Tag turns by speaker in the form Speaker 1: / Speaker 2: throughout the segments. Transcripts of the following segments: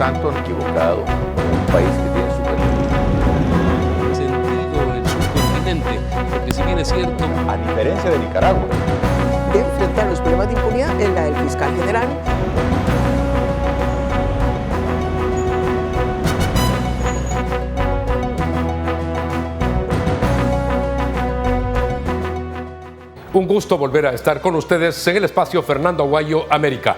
Speaker 1: tanto han equivocado con un país que tiene su
Speaker 2: sentido el subcontinente, porque si bien es cierto,
Speaker 1: a diferencia de Nicaragua,
Speaker 3: de enfrentar los problemas de impunidad en la del fiscal general.
Speaker 4: Un gusto volver a estar con ustedes en el espacio Fernando Aguayo América.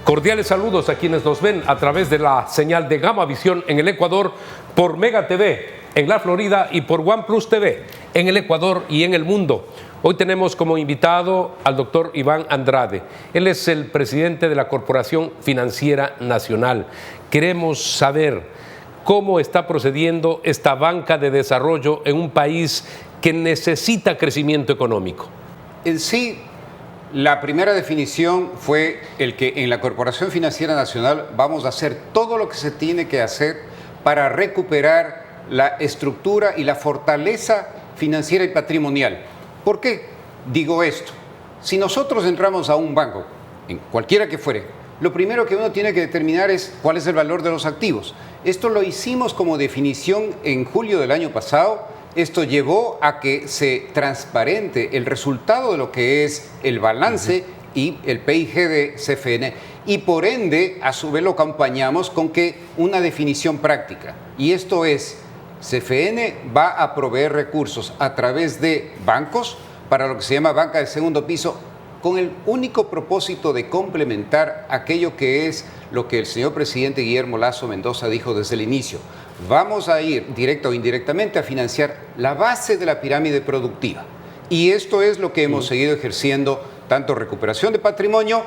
Speaker 4: Cordiales saludos a quienes nos ven a través de la señal de Gama Visión en el Ecuador, por Mega TV en la Florida y por OnePlus TV en el Ecuador y en el mundo. Hoy tenemos como invitado al doctor Iván Andrade. Él es el presidente de la Corporación Financiera Nacional. Queremos saber cómo está procediendo esta banca de desarrollo en un país que necesita crecimiento económico.
Speaker 5: En sí, la primera definición fue el que en la Corporación Financiera Nacional vamos a hacer todo lo que se tiene que hacer para recuperar la estructura y la fortaleza financiera y patrimonial. ¿Por qué digo esto? Si nosotros entramos a un banco, en cualquiera que fuere, lo primero que uno tiene que determinar es cuál es el valor de los activos. Esto lo hicimos como definición en julio del año pasado. Esto llevó a que se transparente el resultado de lo que es el balance y el PIG de CFN, y por ende, a su vez lo acompañamos con que una definición práctica, y esto es, CFN va a proveer recursos a través de bancos para lo que se llama banca de segundo piso, con el único propósito de complementar aquello que es lo que el señor presidente Guillermo Lasso Mendoza dijo desde el inicio. Vamos a ir directa o indirectamente a financiar la base de la pirámide productiva. Y esto es lo que hemos seguido ejerciendo, tanto recuperación de patrimonio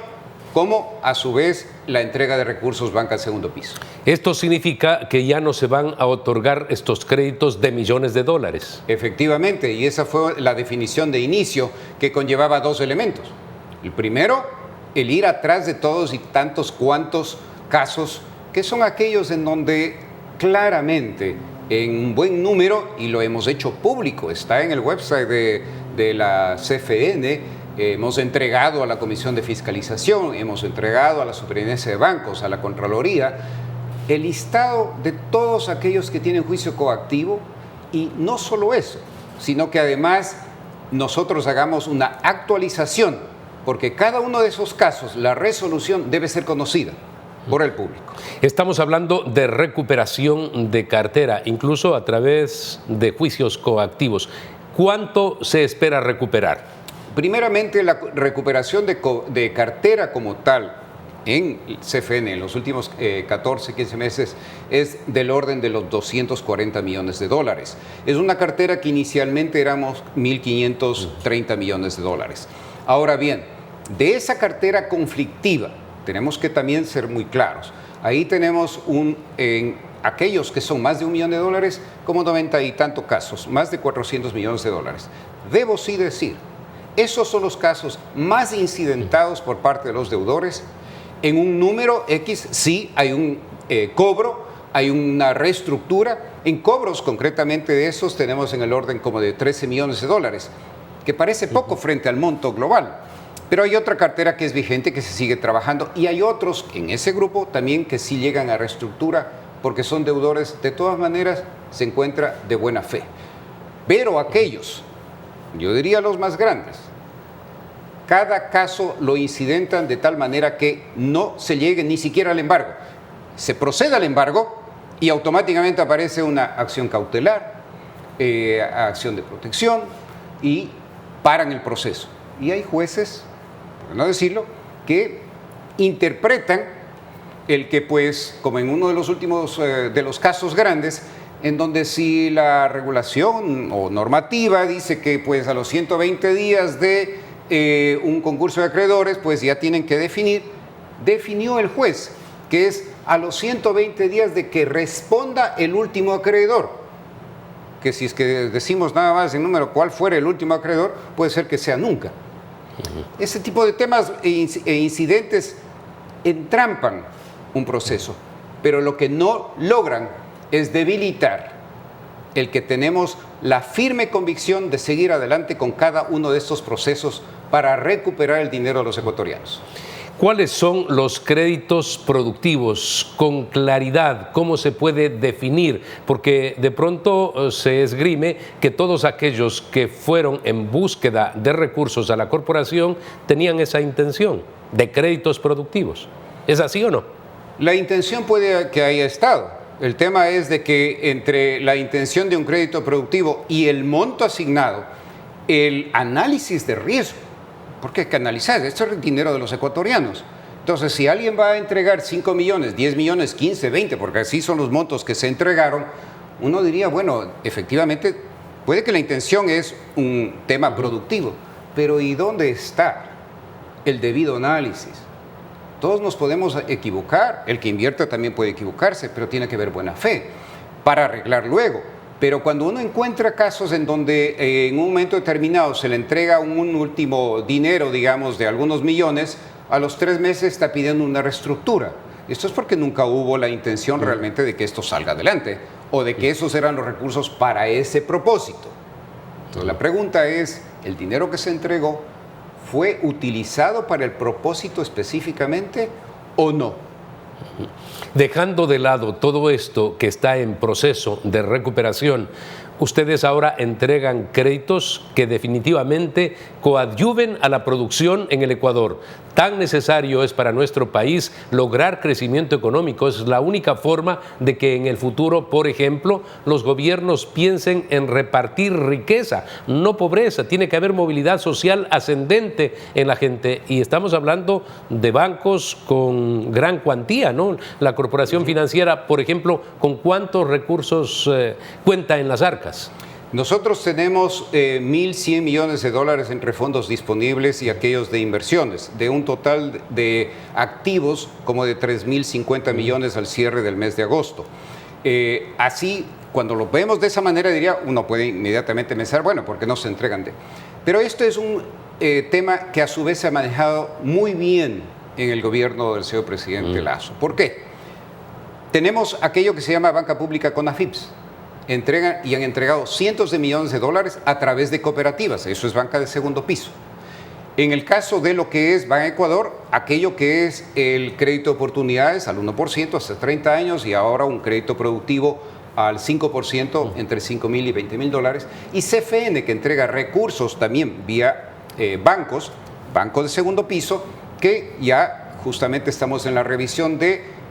Speaker 5: como a su vez la entrega de recursos banca de segundo piso.
Speaker 4: Esto significa que ya no se van a otorgar estos créditos de millones de dólares.
Speaker 5: Efectivamente, y esa fue la definición de inicio que conllevaba dos elementos. El primero, el ir atrás de todos y tantos cuantos casos que son aquellos en donde claramente en un buen número, y lo hemos hecho público, está en el website de la CFN, hemos entregado a la Comisión de Fiscalización, hemos entregado a la Superintendencia de Bancos, a la Contraloría, el listado de todos aquellos que tienen juicio coactivo, y no solo eso, sino que además nosotros hagamos una actualización, porque cada uno de esos casos, la resolución debe ser conocida por el público.
Speaker 4: Estamos hablando de recuperación de cartera, incluso a través de juicios coactivos. ¿Cuánto se espera recuperar?
Speaker 5: Primeramente, la recuperación de cartera como tal en CFN en los últimos 14, 15 meses es del orden de los 240 millones de dólares. Es una cartera que inicialmente éramos 1.530 millones de dólares. Ahora bien, de esa cartera conflictiva, tenemos que también ser muy claros. Ahí tenemos en aquellos que son más de $1 millón, como 90 y tantos casos, más de 400 millones de dólares. Debo sí decir, esos son los casos más incidentados por parte de los deudores. En un número X sí hay un cobro, hay una reestructura. En cobros concretamente de esos tenemos en el orden como de 13 millones de dólares, que parece poco frente al monto global. Pero hay otra cartera que es vigente, que se sigue trabajando, y hay otros en ese grupo también que sí llegan a reestructura porque son deudores, de todas maneras se encuentra de buena fe. Pero aquellos, yo diría los más grandes, cada caso lo incidentan de tal manera que no se llegue ni siquiera al embargo. Se procede al embargo y automáticamente aparece una acción cautelar, acción de protección, y paran el proceso. Y hay jueces, por no decirlo, que interpretan el que, pues, como en uno de los últimos de los casos grandes, en donde si la regulación o normativa dice que pues a los 120 días de un concurso de acreedores, pues ya tienen que definir, definió el juez, que es a los 120 días de que responda el último acreedor, que si es que decimos nada más en número cuál fuera el último acreedor, puede ser que sea nunca. Ese tipo de temas e incidentes entrampan un proceso, pero lo que no logran es debilitar el que tenemos la firme convicción de seguir adelante con cada uno de estos procesos para recuperar el dinero de los ecuatorianos.
Speaker 4: ¿Cuáles son los créditos productivos? Con claridad, ¿cómo se puede definir? Porque de pronto se esgrime que todos aquellos que fueron en búsqueda de recursos a la corporación tenían esa intención de créditos productivos. ¿Es así o no?
Speaker 5: La intención puede que haya estado. El tema es de que entre la intención de un crédito productivo y el monto asignado, el análisis de riesgo, porque hay que analizar, esto es el dinero de los ecuatorianos. Entonces, si alguien va a entregar 5 millones, 10 millones, 15, 20, porque así son los montos que se entregaron, uno diría, bueno, efectivamente, puede que la intención es un tema productivo, pero ¿y dónde está el debido análisis? Todos nos podemos equivocar, el que invierte también puede equivocarse, pero tiene que haber buena fe para arreglar luego. Pero cuando uno encuentra casos en donde en un momento determinado se le entrega un último dinero, digamos, de algunos millones, a los 3 meses está pidiendo una reestructura. Esto es porque nunca hubo la intención realmente de que esto salga adelante o de que esos eran los recursos para ese propósito. Entonces la pregunta es, ¿el dinero que se entregó fue utilizado para el propósito específicamente o no?
Speaker 4: Dejando de lado todo esto que está en proceso de recuperación, ustedes ahora entregan créditos que definitivamente coadyuven a la producción en el Ecuador. Tan necesario es para nuestro país lograr crecimiento económico. Es la única forma de que en el futuro, por ejemplo, los gobiernos piensen en repartir riqueza, no pobreza. Tiene que haber movilidad social ascendente en la gente. Y estamos hablando de bancos con gran cuantía, ¿no? La corporación financiera, por ejemplo, ¿con cuántos recursos cuenta en las arcas?
Speaker 5: Nosotros tenemos 1.100 millones de dólares entre fondos disponibles y aquellos de inversiones, de un total de activos como de 3.050 millones al cierre del mes de agosto. Así, cuando lo vemos de esa manera, diría, uno puede inmediatamente pensar, bueno, ¿por qué no se entregan? Pero esto es un tema que a su vez se ha manejado muy bien en el gobierno del señor presidente Lasso. ¿Por qué? Tenemos aquello que se llama Banca Pública CONAFIPS. Entregan y han entregado cientos de millones de dólares a través de cooperativas. Eso es banca de segundo piso. En el caso de lo que es Ban Ecuador, aquello que es el crédito de oportunidades al 1% hasta 30 años y ahora un crédito productivo al 5% entre 5.000 y 20.000 dólares. Y CFN, que entrega recursos también vía bancos de segundo piso, que ya justamente estamos en la revisión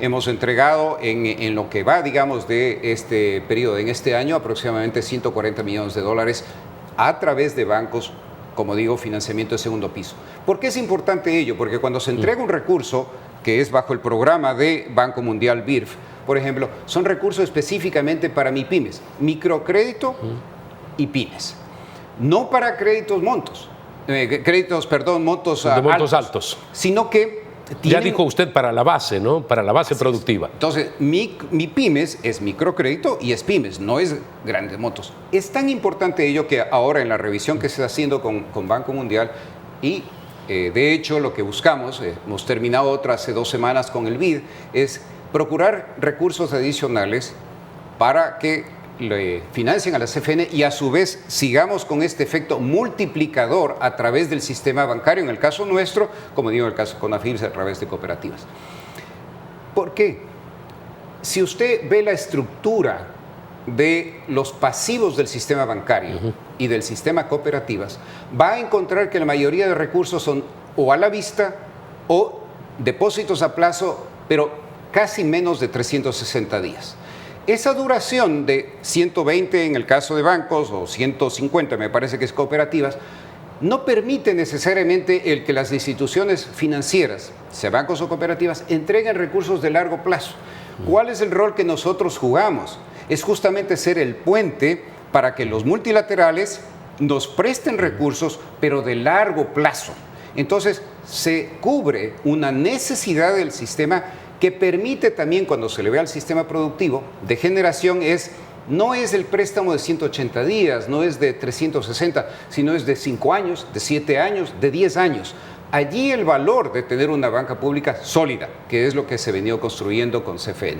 Speaker 5: hemos entregado en lo que va, digamos, de este periodo, en este año, aproximadamente 140 millones de dólares a través de bancos, como digo, financiamiento de segundo piso. ¿Por qué es importante ello? Porque cuando se entrega un recurso que es bajo el programa de Banco Mundial BIRF, por ejemplo, son recursos específicamente para MIPYMES, microcrédito y pymes. No para montos
Speaker 4: altos,
Speaker 5: sino que
Speaker 4: ya dijo usted para la base, ¿no? Para la base productiva.
Speaker 5: Entonces, mi pymes es microcrédito y es pymes, no es grandes montos. Es tan importante ello que ahora en la revisión que se está haciendo con Banco Mundial y de hecho lo que buscamos, hemos terminado hace 2 semanas con el BID, es procurar recursos adicionales para que le financien a la CFN y a su vez sigamos con este efecto multiplicador a través del sistema bancario, en el caso nuestro, como digo, en el caso con AFIPS, a través de cooperativas. ¿Por qué? Si usted ve la estructura de los pasivos del sistema bancario y del sistema cooperativas, va a encontrar que la mayoría de recursos son o a la vista o depósitos a plazo, pero casi menos de 360 días. Esa duración de 120 en el caso de bancos o 150 me parece que es cooperativas, no permite necesariamente el que las instituciones financieras, sea bancos o cooperativas, entreguen recursos de largo plazo. ¿Cuál es el rol que nosotros jugamos? Es justamente ser el puente para que los multilaterales nos presten recursos, pero de largo plazo. Entonces, se cubre una necesidad del sistema que permite también, cuando se le ve al sistema productivo de generación, no es el préstamo de 180 días, no es de 360, sino es de 5 años, de 7 años, de 10 años. Allí el valor de tener una banca pública sólida, que es lo que se venía construyendo con CFN.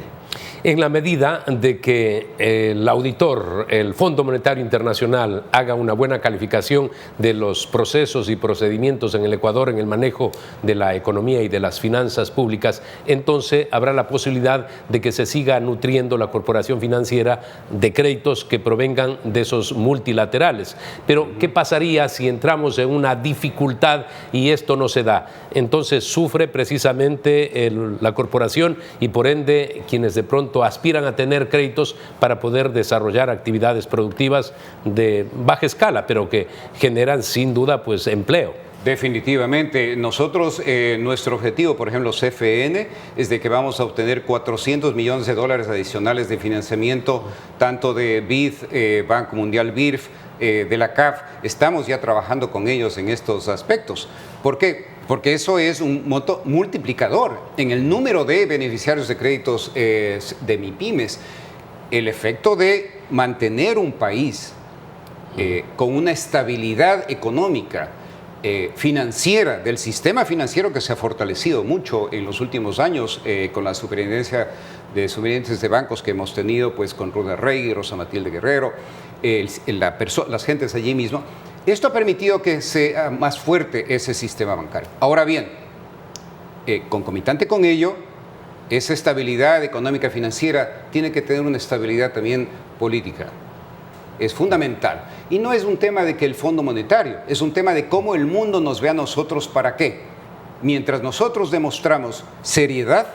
Speaker 4: En la medida de que el auditor, el Fondo Monetario Internacional, haga una buena calificación de los procesos y procedimientos en el Ecuador en el manejo de la economía y de las finanzas públicas, entonces habrá la posibilidad de que se siga nutriendo la corporación financiera de créditos que provengan de esos multilaterales. Pero, ¿qué pasaría si entramos en una dificultad y esto no se da? Entonces sufre precisamente la corporación y por ende quienes de pronto aspiran a tener créditos para poder desarrollar actividades productivas de baja escala, pero que generan sin duda pues empleo.
Speaker 5: Definitivamente. Nosotros, nuestro objetivo, por ejemplo, CFN, es de que vamos a obtener $400 millones adicionales de financiamiento, tanto de BID, Banco Mundial, BIRF, de la CAF. Estamos ya trabajando con ellos en estos aspectos. ¿Por qué? Porque eso es un monto multiplicador en el número de beneficiarios de créditos de MIPYMES. El efecto de mantener un país con una estabilidad económica, financiera, del sistema financiero que se ha fortalecido mucho en los últimos años con la superintendencia de superintendentes de bancos que hemos tenido, pues con Ruda Rey, Rosa Matilde Guerrero, las gentes allí mismo. Esto ha permitido que sea más fuerte ese sistema bancario. Ahora bien, concomitante con ello, esa estabilidad económica financiera tiene que tener una estabilidad también política. Es fundamental. Y no es un tema de que el Fondo Monetario, es un tema de cómo el mundo nos ve a nosotros para qué. Mientras nosotros demostramos seriedad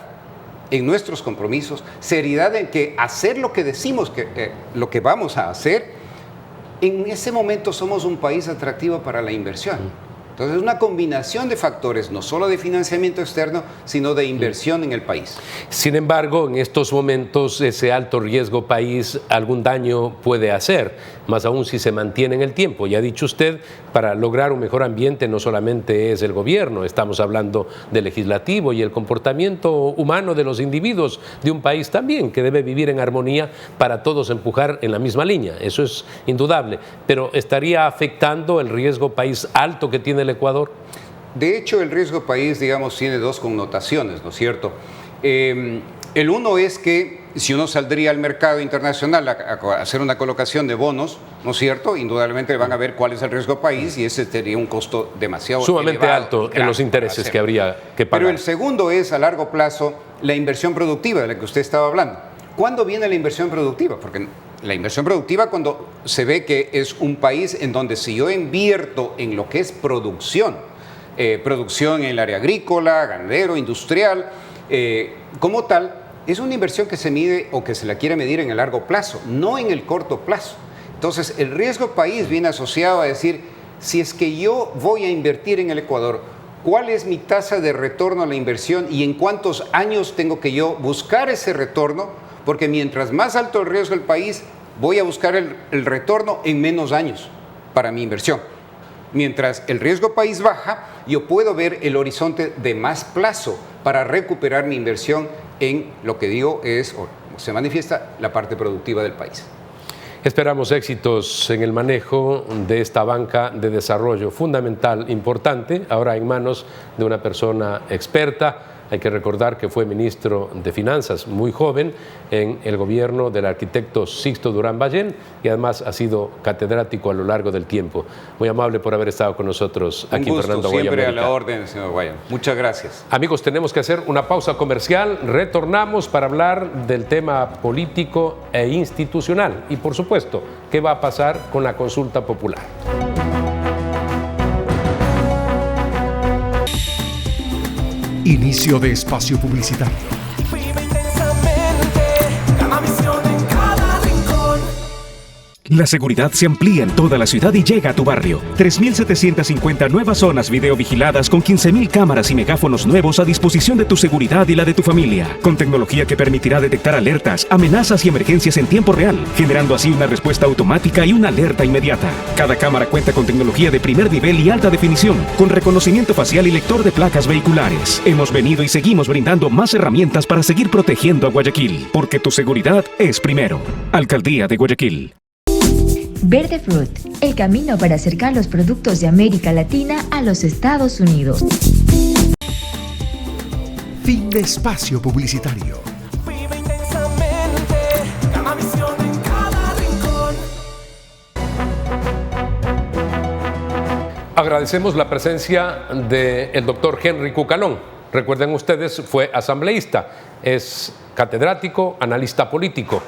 Speaker 5: en nuestros compromisos, seriedad en que hacer lo que decimos lo que vamos a hacer, en ese momento somos un país atractivo para la inversión. Entonces es una combinación de factores, no solo de financiamiento externo, sino de inversión en el país.
Speaker 4: Sin embargo, en estos momentos ese alto riesgo país algún daño puede hacer, más aún si se mantiene en el tiempo. Ya ha dicho usted, para lograr un mejor ambiente no solamente es el gobierno, estamos hablando del legislativo y el comportamiento humano de los individuos de un país también, que debe vivir en armonía para todos empujar en la misma línea. Eso es indudable, pero ¿estaría afectando el riesgo país alto que tiene el Ecuador?
Speaker 5: De hecho, el riesgo país, digamos, tiene dos connotaciones, ¿no es cierto? El uno es que si uno saldría al mercado internacional a hacer una colocación de bonos, ¿no es cierto? Indudablemente van a ver cuál es el riesgo país y ese sería un costo demasiado
Speaker 4: sumamente
Speaker 5: elevado,
Speaker 4: alto en los intereses que habría que pagar.
Speaker 5: Pero el segundo es, a largo plazo, la inversión productiva de la que usted estaba hablando. ¿Cuándo viene la inversión productiva? Porque la inversión productiva cuando se ve que es un país en donde si yo invierto en lo que es producción en el área agrícola, ganadero, industrial, como tal, es una inversión que se mide o que se la quiere medir en el largo plazo, no en el corto plazo. Entonces, el riesgo país viene asociado a decir, si es que yo voy a invertir en el Ecuador, ¿cuál es mi tasa de retorno a la inversión y en cuántos años tengo que yo buscar ese retorno? Porque mientras más alto el riesgo del país, voy a buscar el retorno en menos años para mi inversión. Mientras el riesgo país baja, yo puedo ver el horizonte de más plazo para recuperar mi inversión en lo que digo es, o se manifiesta, la parte productiva del país.
Speaker 4: Esperamos éxitos en el manejo de esta banca de desarrollo fundamental, importante, ahora en manos de una persona experta. Hay que recordar que fue ministro de Finanzas muy joven en el gobierno del arquitecto Sixto Durán Ballén y además ha sido catedrático a lo largo del tiempo. Muy amable por haber estado con nosotros aquí, Fernando Aguayo.
Speaker 5: Siempre
Speaker 4: América.
Speaker 5: A la orden, señor Aguayo. Muchas gracias.
Speaker 4: Amigos, tenemos que hacer una pausa comercial. Retornamos para hablar del tema político e institucional y, por supuesto, qué va a pasar con la consulta popular.
Speaker 6: Inicio de espacio publicitario.
Speaker 7: Vive intensamente, Gamavisión en cada rincón.
Speaker 6: La seguridad se amplía en toda la ciudad y llega a tu barrio. 3.750 nuevas zonas videovigiladas con 15.000 cámaras y megáfonos nuevos a disposición de tu seguridad y la de tu familia. Con tecnología que permitirá detectar alertas, amenazas y emergencias en tiempo real, generando así una respuesta automática y una alerta inmediata. Cada cámara cuenta con tecnología de primer nivel y alta definición, con reconocimiento facial y lector de placas vehiculares. Hemos venido y seguimos brindando más herramientas para seguir protegiendo a Guayaquil, porque tu seguridad es primero. Alcaldía de Guayaquil.
Speaker 8: Verde Fruit, el camino para acercar los productos de América Latina a los Estados Unidos.
Speaker 6: Fin de espacio publicitario.
Speaker 7: Vive intensamente.
Speaker 4: Agradecemos la presencia del doctor Henry Cucalón. Recuerden ustedes, fue asambleísta, es catedrático, analista político.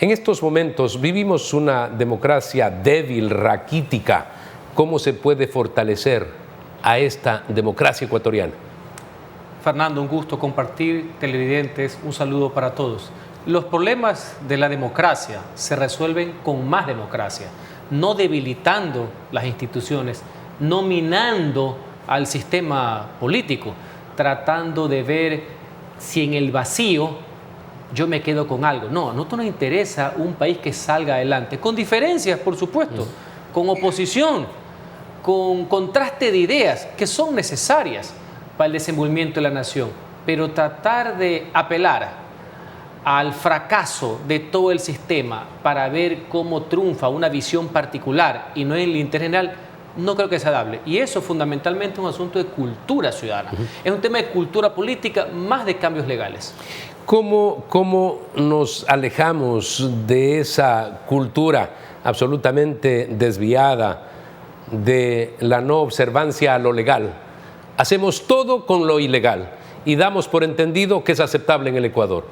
Speaker 4: En estos momentos vivimos una democracia débil, raquítica. ¿Cómo se puede fortalecer a esta democracia ecuatoriana?
Speaker 9: Fernando, un gusto compartir, televidentes, un saludo para todos. Los problemas de la democracia se resuelven con más democracia, no debilitando las instituciones, no minando al sistema político, tratando de ver si en el vacío yo me quedo con algo. No, a nosotros nos interesa un país que salga adelante, con diferencias, por supuesto, con oposición, con contraste de ideas que son necesarias para el desenvolvimiento de la nación, pero tratar de apelar al fracaso de todo el sistema para ver cómo triunfa una visión particular y no en el interés general, no creo que sea dable. Y eso fundamentalmente es un asunto de cultura ciudadana. Es un tema de cultura política más de cambios legales.
Speaker 4: ¿Cómo nos alejamos de esa cultura absolutamente desviada de la no observancia a lo legal? Hacemos todo con lo ilegal y damos por entendido que es aceptable en el Ecuador.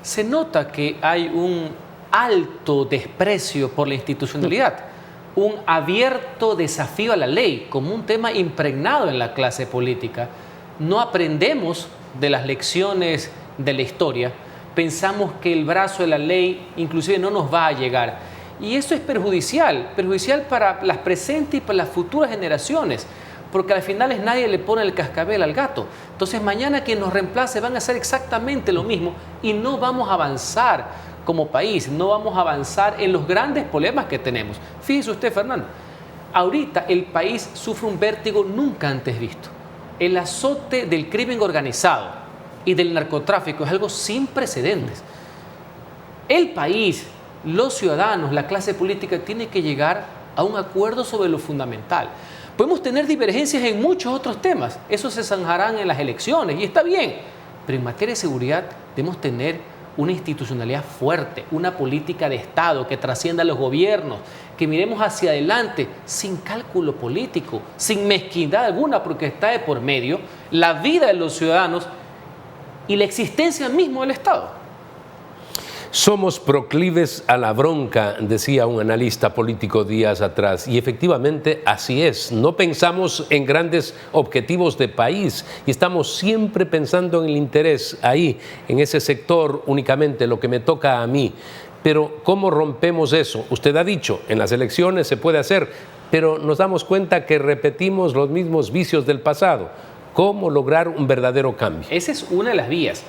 Speaker 9: Se nota que hay un alto desprecio por la institucionalidad, un abierto desafío a la ley como un tema impregnado en la clase política. No aprendemos de las lecciones de la historia, pensamos que el brazo de la ley inclusive no nos va a llegar. Y eso es perjudicial para las presentes y para las futuras generaciones, porque al final nadie le pone el cascabel al gato. Entonces mañana quien nos reemplace van a hacer exactamente lo mismo y no vamos a avanzar como país, no vamos a avanzar en los grandes problemas que tenemos. Fíjese usted, Fernando, ahorita el país sufre un vértigo nunca antes visto. El azote del crimen organizado y del narcotráfico es algo sin precedentes. El país, los ciudadanos, la clase política tiene que llegar a un acuerdo sobre lo fundamental. Podemos tener divergencias en muchos otros temas, eso se zanjarán en las elecciones y está bien, pero en materia de seguridad debemos tener una institucionalidad fuerte, una política de Estado que trascienda a los gobiernos, que miremos hacia adelante sin cálculo político, sin mezquindad alguna, porque está de por medio la vida de los ciudadanos y la existencia misma del Estado.
Speaker 4: Somos proclives a la bronca, decía un analista político días atrás, y efectivamente así es. No pensamos en grandes objetivos de país y estamos siempre pensando en el interés ahí, en ese sector únicamente, lo que me toca a mí. Pero ¿cómo rompemos eso? Usted ha dicho, en las elecciones se puede hacer, pero nos damos cuenta que repetimos los mismos vicios del pasado. ¿Cómo lograr un verdadero cambio?
Speaker 9: Esa es una de las vías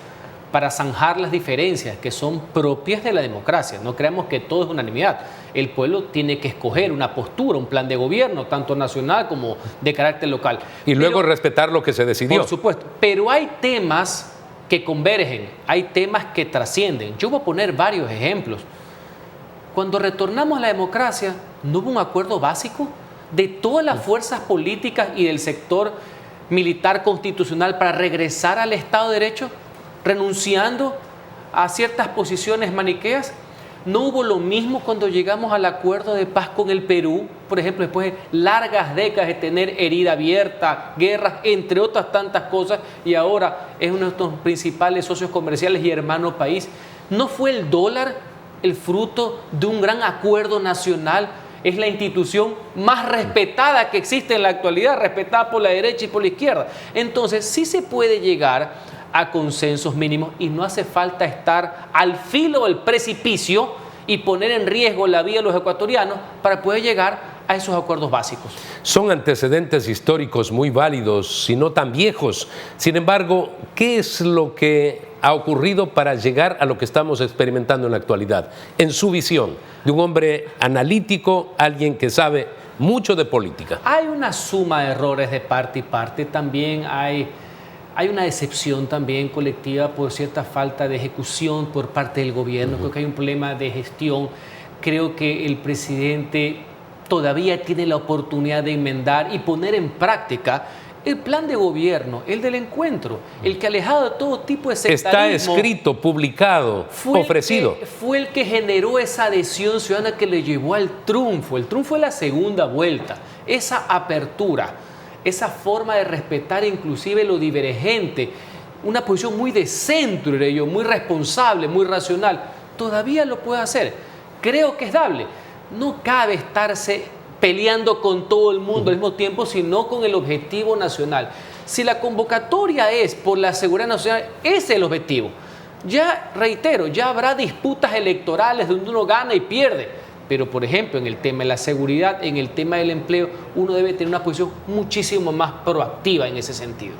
Speaker 9: para zanjar las diferencias que son propias de la democracia. No creamos que todo es unanimidad. El pueblo tiene que escoger una postura, un plan de gobierno, tanto nacional como de carácter local.
Speaker 4: Y luego respetar lo que se decidió.
Speaker 9: Por supuesto, pero hay temas que convergen, hay temas que trascienden. Yo voy a poner varios ejemplos. Cuando retornamos a la democracia, ¿no hubo un acuerdo básico de todas las fuerzas políticas y del sector militar constitucional para regresar al Estado de Derecho, renunciando a ciertas posiciones maniqueas? ¿No hubo lo mismo cuando llegamos al acuerdo de paz con el Perú? Por ejemplo, después de largas décadas de tener herida abierta, guerras, entre otras tantas cosas, y ahora es uno de nuestros principales socios comerciales y hermano país. ¿No fue el dólar el fruto de un gran acuerdo nacional? Es la institución más respetada que existe en la actualidad, respetada por la derecha y por la izquierda. Entonces, sí se puede llegar a consensos mínimos y no hace falta estar al filo del precipicio y poner en riesgo la vida de los ecuatorianos para poder llegar a esos acuerdos básicos.
Speaker 4: Son antecedentes históricos muy válidos, si no tan viejos. Sin embargo, ¿qué es lo que ha ocurrido para llegar a lo que estamos experimentando en la actualidad? En su visión, de un hombre analítico, alguien que sabe mucho de política.
Speaker 9: Hay una suma de errores de parte y parte. También hay una decepción también colectiva por cierta falta de ejecución por parte del gobierno. Creo que hay un problema de gestión. Creo que el presidente todavía tiene la oportunidad de enmendar y poner en práctica el plan de gobierno, el del encuentro, el que alejado de todo tipo de sectarismo.
Speaker 4: Está escrito, publicado, ofrecido.
Speaker 9: Fue el que generó esa adhesión ciudadana que le llevó al triunfo. El triunfo de la segunda vuelta. esa apertura, esa forma de respetar inclusive lo divergente, una posición muy de centro, diré yo, muy responsable, muy racional, todavía lo puede hacer. Creo que es dable. No cabe estarse peleando con todo el mundo al mismo tiempo, sino con el objetivo nacional. Si la convocatoria es por la seguridad nacional, ese es el objetivo. Ya, reitero, ya habrá disputas electorales donde uno gana y pierde. Pero, por ejemplo, en el tema de la seguridad, en el tema del empleo, uno debe tener una posición muchísimo más proactiva en ese sentido.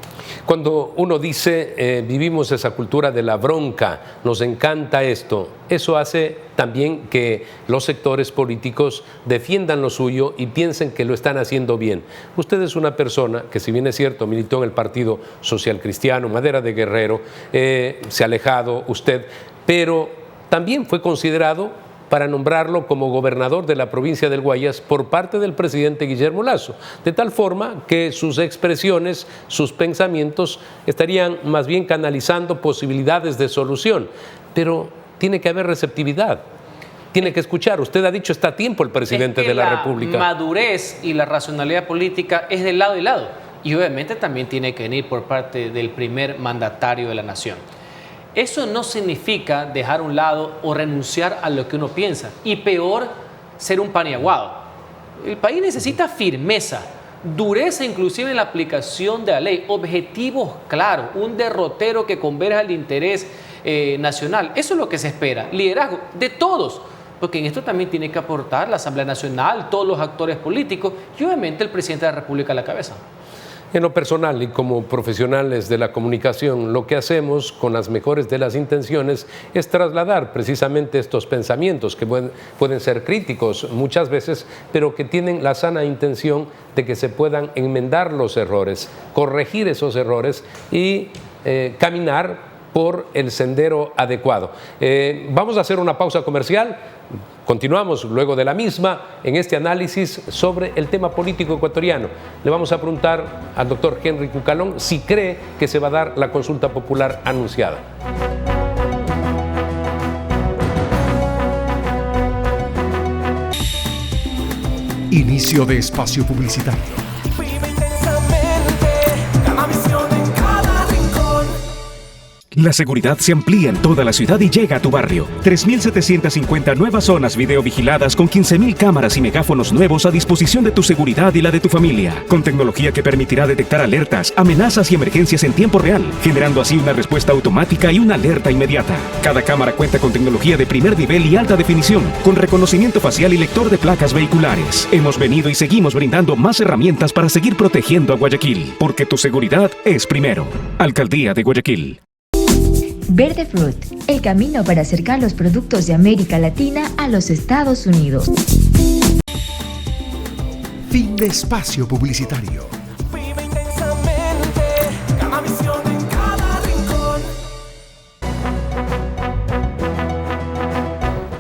Speaker 4: Cuando uno dice, vivimos esa cultura de la bronca, nos encanta esto, eso hace también que los sectores políticos defiendan lo suyo y piensen que lo están haciendo bien. Usted es una persona que, si bien es cierto, militó en el Partido Social Cristiano, Madera de Guerrero, se ha alejado usted, pero también fue considerado para nombrarlo como gobernador de la provincia del Guayas por parte del presidente Guillermo Lasso, de tal forma que sus expresiones, sus pensamientos estarían más bien canalizando posibilidades de solución, pero tiene que haber receptividad, tiene que escuchar. Usted ha dicho, está a tiempo el presidente de la República.
Speaker 9: La madurez y la racionalidad política es de lado y lado, y obviamente también tiene que venir por parte del primer mandatario de la nación. Eso no significa dejar a un lado o renunciar a lo que uno piensa. Y peor, ser un paniaguado. El país necesita firmeza, dureza inclusive en la aplicación de la ley, objetivos claros, un derrotero que converja el interés nacional. Eso es lo que se espera. Liderazgo de todos. Porque en esto también tiene que aportar la Asamblea Nacional, todos los actores políticos y obviamente el presidente de la República a la cabeza.
Speaker 4: En lo personal y como profesionales de la comunicación, lo que hacemos con las mejores de las intenciones es trasladar precisamente estos pensamientos que pueden ser críticos muchas veces, pero que tienen la sana intención de que se puedan enmendar los errores, corregir esos errores y caminar por el sendero adecuado. Vamos a hacer una pausa comercial. Continuamos luego de la misma en este análisis sobre el tema político ecuatoriano. Le vamos a preguntar al doctor Henry Cucalón si cree que se va a dar la consulta popular anunciada.
Speaker 10: Inicio de espacio publicitario.
Speaker 7: Vive intensamente, gana visión en cada rincón.
Speaker 6: La seguridad se amplía en toda la ciudad y llega a tu barrio. 3.750 nuevas zonas videovigiladas con 15.000 cámaras y megáfonos nuevos a disposición de tu seguridad y la de tu familia. Con tecnología que permitirá detectar alertas, amenazas y emergencias en tiempo real, generando así una respuesta automática y una alerta inmediata. Cada cámara cuenta con tecnología de primer nivel y alta definición, con reconocimiento facial y lector de placas vehiculares. Hemos venido y seguimos brindando más herramientas para seguir protegiendo a Guayaquil, porque tu seguridad es primero. Alcaldía de Guayaquil.
Speaker 8: Verde Fruit, el camino para acercar los productos de América Latina a los Estados Unidos.
Speaker 10: Fin de espacio publicitario.
Speaker 7: Vive intensamente, gana visión en cada rincón.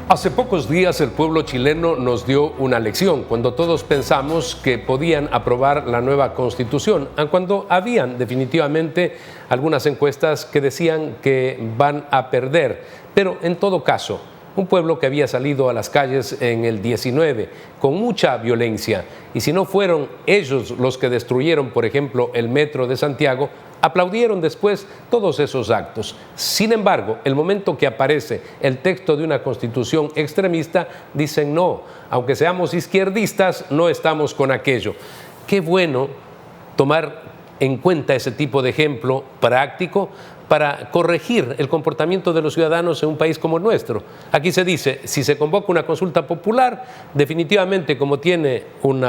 Speaker 4: Hace pocos días el pueblo chileno nos dio una lección cuando todos pensamos que podían aprobar la nueva constitución, cuando habían definitivamente algunas encuestas que decían que van a perder. Pero en todo caso, un pueblo que había salido a las calles en el 19 con mucha violencia, y si no fueron ellos los que destruyeron, por ejemplo, el metro de Santiago, aplaudieron después todos esos actos. Sin embargo, el momento que aparece el texto de una constitución extremista, dicen no, aunque seamos izquierdistas, no estamos con aquello. Qué bueno tomar en cuenta ese tipo de ejemplo práctico para corregir el comportamiento de los ciudadanos en un país como el nuestro. Aquí se dice, si se convoca una consulta popular, definitivamente como tiene un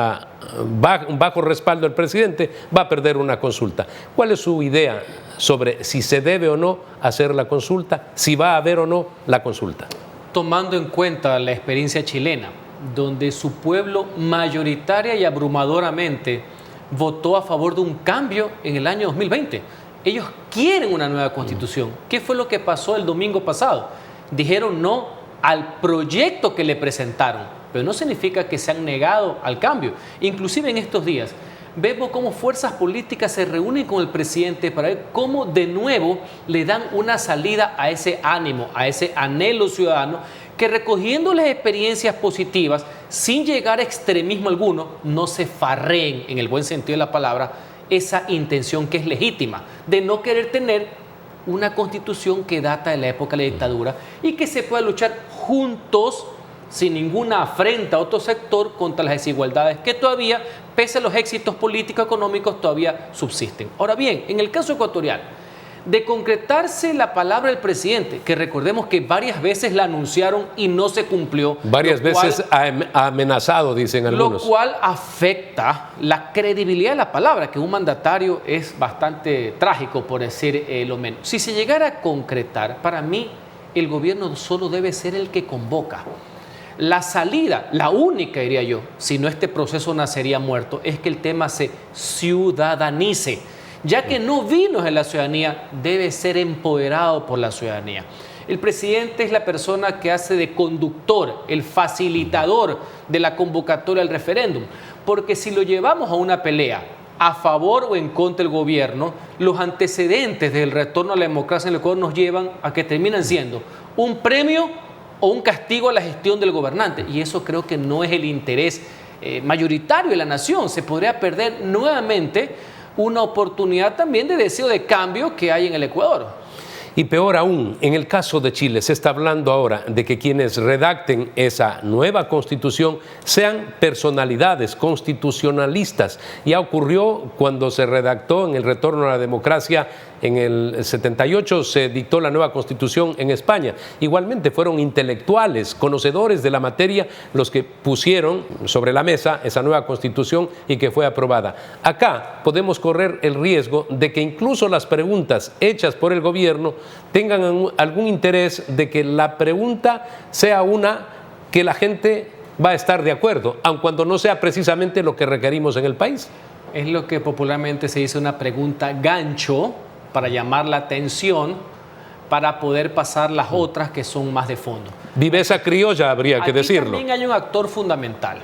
Speaker 4: bajo respaldo el presidente, va a perder una consulta. ¿Cuál es su idea sobre si se debe o no hacer la consulta, si va a haber o no la consulta?
Speaker 9: Tomando en cuenta la experiencia chilena, donde su pueblo mayoritaria y abrumadoramente votó a favor de un cambio en el año 2020. Ellos quieren una nueva constitución. ¿Qué fue lo que pasó el domingo pasado? Dijeron no al proyecto que le presentaron, pero no significa que se han negado al cambio. Inclusive en estos días vemos cómo fuerzas políticas se reúnen con el presidente para ver cómo de nuevo le dan una salida a ese ánimo, a ese anhelo ciudadano que recogiendo las experiencias positivas, sin llegar a extremismo alguno, no se farreen, en el buen sentido de la palabra, esa intención que es legítima, de no querer tener una constitución que data de la época de la dictadura y que se pueda luchar juntos, sin ninguna afrenta a otro sector, contra las desigualdades que todavía, pese a los éxitos político-económicos, todavía subsisten. Ahora bien, en el caso ecuatoriano, de concretarse la palabra del presidente, que recordemos que varias veces la anunciaron y no se cumplió.
Speaker 4: Varias veces ha amenazado, dicen algunos.
Speaker 9: Lo cual afecta la credibilidad de la palabra, que un mandatario es bastante trágico, por decir lo menos. Si se llegara a concretar, para mí, el gobierno solo debe ser el que convoca. La salida, la única, diría yo, si no este proceso nacería muerto, es que el tema se ciudadanice. Ya que no vino de la ciudadanía, debe ser empoderado por la ciudadanía. El presidente es la persona que hace de conductor, el facilitador de la convocatoria al referéndum. Porque si lo llevamos a una pelea a favor o en contra del gobierno, los antecedentes del retorno a la democracia en el Ecuador nos llevan a que terminan siendo un premio o un castigo a la gestión del gobernante. Y eso creo que no es el interés mayoritario de la nación. Se podría perder nuevamente una oportunidad también de deseo de cambio que hay en el Ecuador.
Speaker 4: Y peor aún, en el caso de Chile, se está hablando ahora de que quienes redacten esa nueva constitución sean personalidades constitucionalistas. Ya ocurrió cuando se redactó en el retorno a la democracia en el 78, se dictó la nueva constitución en España. Igualmente fueron intelectuales, conocedores de la materia, los que pusieron sobre la mesa esa nueva constitución y que fue aprobada. Acá podemos correr el riesgo de que incluso las preguntas hechas por el gobierno tengan algún interés de que la pregunta sea una que la gente va a estar de acuerdo, aun cuando no sea precisamente lo que requerimos en el país.
Speaker 9: Es lo que popularmente se dice una pregunta gancho, para llamar la atención, para poder pasar las otras que son más de fondo.
Speaker 4: Viveza criolla, habría que decirlo.
Speaker 9: También hay un actor fundamental.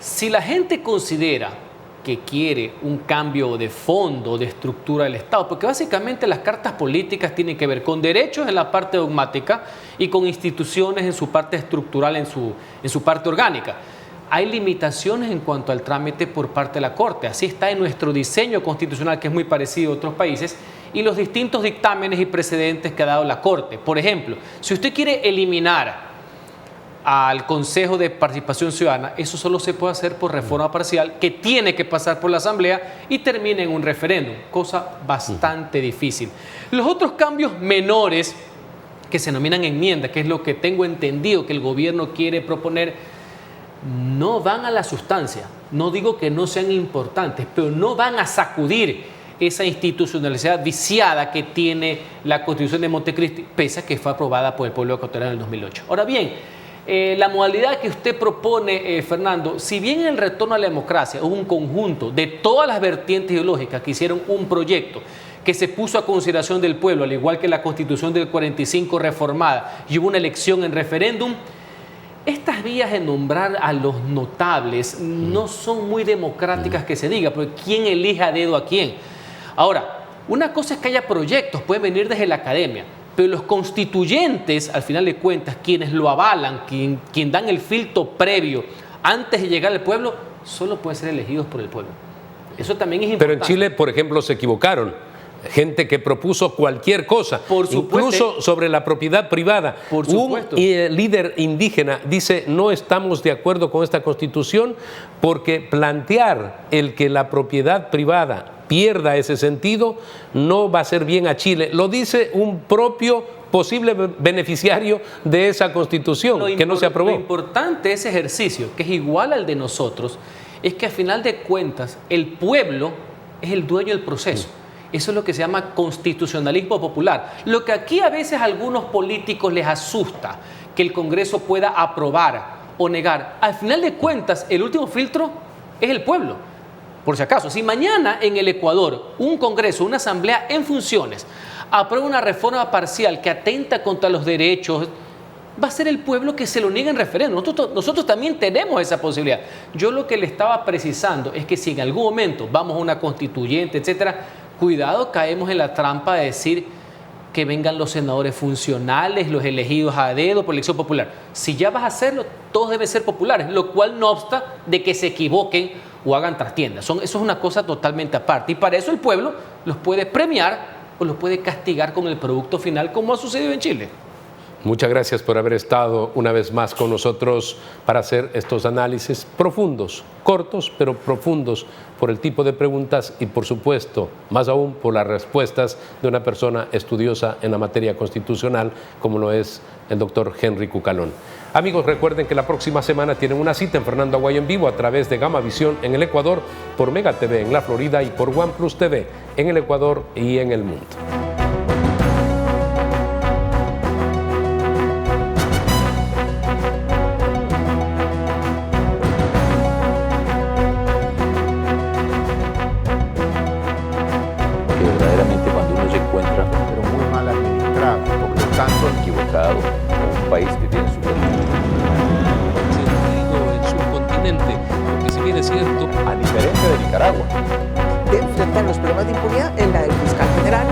Speaker 9: Si la gente considera que quiere un cambio de fondo, de estructura del Estado, porque básicamente las cartas políticas tienen que ver con derechos en la parte dogmática y con instituciones en su parte estructural, en su parte orgánica. Hay limitaciones en cuanto al trámite por parte de la Corte. Así está en nuestro diseño constitucional, que es muy parecido a otros países, y los distintos dictámenes y precedentes que ha dado la Corte. Por ejemplo, si usted quiere eliminar al Consejo de Participación Ciudadana, eso solo se puede hacer por reforma parcial, que tiene que pasar por la Asamblea y termina en un referéndum, cosa bastante difícil. Los otros cambios menores que se denominan enmiendas, que es lo que tengo entendido que el gobierno quiere proponer, no van a la sustancia. No digo que no sean importantes, pero no van a sacudir esa institucionalidad viciada que tiene la Constitución de Montecristi, pese a que fue aprobada por el pueblo ecuatoriano en el 2008. Ahora bien, la modalidad que usted propone, Fernando, si bien en el retorno a la democracia hubo un conjunto de todas las vertientes ideológicas que hicieron un proyecto que se puso a consideración del pueblo, al igual que la Constitución del 45 reformada, y hubo una elección en referéndum, estas vías de nombrar a los notables no son muy democráticas que se diga, porque ¿quién elige a dedo a quién? Ahora, una cosa es que haya proyectos, pueden venir desde la academia, pero los constituyentes, al final de cuentas, quienes lo avalan, quien dan el filtro previo antes de llegar al pueblo, solo pueden ser elegidos por el pueblo. Eso también es importante.
Speaker 4: Pero en Chile, por ejemplo, se equivocaron. Gente que propuso cualquier cosa,
Speaker 9: por supuesto,
Speaker 4: incluso sobre la propiedad privada.
Speaker 9: Por supuesto.
Speaker 4: Un líder indígena dice: no estamos de acuerdo con esta constitución porque plantear el que la propiedad privada pierda ese sentido no va a ser bien a Chile. Lo dice un propio posible beneficiario de esa constitución que no se aprobó.
Speaker 9: Lo importante de ese ejercicio, que es igual al de nosotros, es que a final de cuentas el pueblo es el dueño del proceso. Eso es lo que se llama constitucionalismo popular. Lo que aquí a veces a algunos políticos les asusta, que el Congreso pueda aprobar o negar. Al final de cuentas, el último filtro es el pueblo. Por si acaso, si mañana en el Ecuador un Congreso, una asamblea en funciones, aprueba una reforma parcial que atenta contra los derechos, va a ser el pueblo que se lo niegue en referéndum. Nosotros también tenemos esa posibilidad. Yo lo que le estaba precisando es que si en algún momento vamos a una constituyente, etcétera, cuidado, caemos en la trampa de decir que vengan los senadores funcionales, los elegidos a dedo por elección popular. Si ya vas a hacerlo, todos deben ser populares, lo cual no obsta de que se equivoquen o hagan trastiendas. Eso es una cosa totalmente aparte. Y para eso el pueblo los puede premiar o los puede castigar con el producto final, como ha sucedido en Chile.
Speaker 4: Muchas gracias por haber estado una vez más con nosotros para hacer estos análisis profundos, cortos pero profundos, por el tipo de preguntas y por supuesto, más aún por las respuestas de una persona estudiosa en la materia constitucional como lo es el doctor Henry Cucalón. Amigos, recuerden que la próxima semana tienen una cita en Fernando Aguayo en vivo a través de Gamavisión en el Ecuador, por Mega TV en la Florida y por OnePlus TV en el Ecuador y en el mundo.
Speaker 1: Equivocado, un país que tiene su
Speaker 2: el subcontinente, porque si bien es cierto,
Speaker 1: a diferencia de Nicaragua,
Speaker 3: de enfrentar los problemas de impunidad en la del fiscal general.